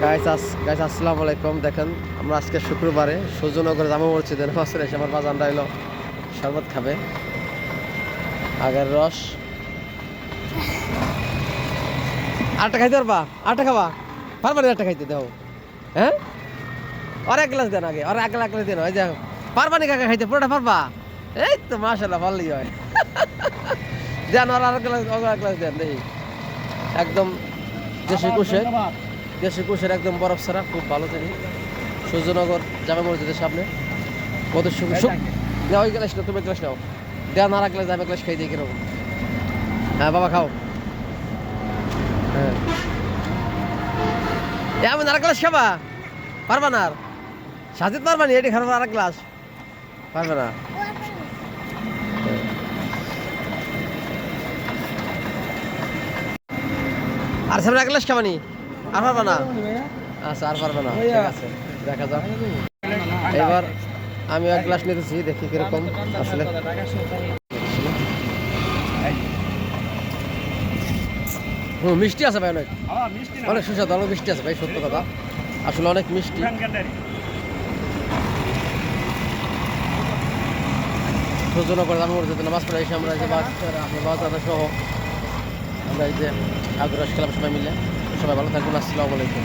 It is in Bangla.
গাইস আসসালামু আলাইকুম। দেখেন আমরা আজকে শুক্রবারে সূর্যনগর জামা মসজিদে নামাজ পড়ে এসে আমার বাজানরা এলো শরবত খাবে, আগের রস। আটটা খাইতে পারবা? আটটা খাবা? পারবা না আটটা খাইতে? দাও হ্যাঁ, আর এক গ্লাস দেন আগে, আর এক গ্লাস দেন। ওই যে পারবা নি কাকা খাইতে? পুরোটা পারবা? এই তো মাশাআল্লাহ, ভালোই হয়। দেন আর এক গ্লাস দেন দেখি। একদম দেশি কুশের একদম বরফ ছাড়া, খুব ভালো জিনিস। সূর্যনগর জামা মসজিদের সামনে কত ওই গ্লাস নাও, তুমি গ্লাস নাও। দেন আর এক গ্লাস, আমি গ্লাস খাই দিই কিরকম। হ্যাঁ বাবা খাও। হ্যাঁ এমন আর গ্লাস খাবা? পারবা না? আর সাজিদ পারবা নি? এটি খাবো আর এক গ্লাস? পারবে না। আর সামনে এক গ্লাস খাবা নি? আর পারবা না? আচ্ছা আর পারবে না, ঠিক আছে, দেখা যাক। এবার আমি এক গ্লাস নিতেছি, দেখি কিরকম আসলে। মিষ্টি আছে ভাই, অনেক অনেক সুস্বাদু, অনেক মিষ্টি আছে ভাই, সত্য কথা, আসলে অনেক মিষ্টি। সূর্যনগর জামা মসজিদে নামাজ পড়ে এসে আমরা এই যে বাচ্চারা সহ আমরা এই যে আগ্রহ খেলাম সবাই মিলে। সবাই ভালো থাকবেন, আসসালামু আলাইকুম।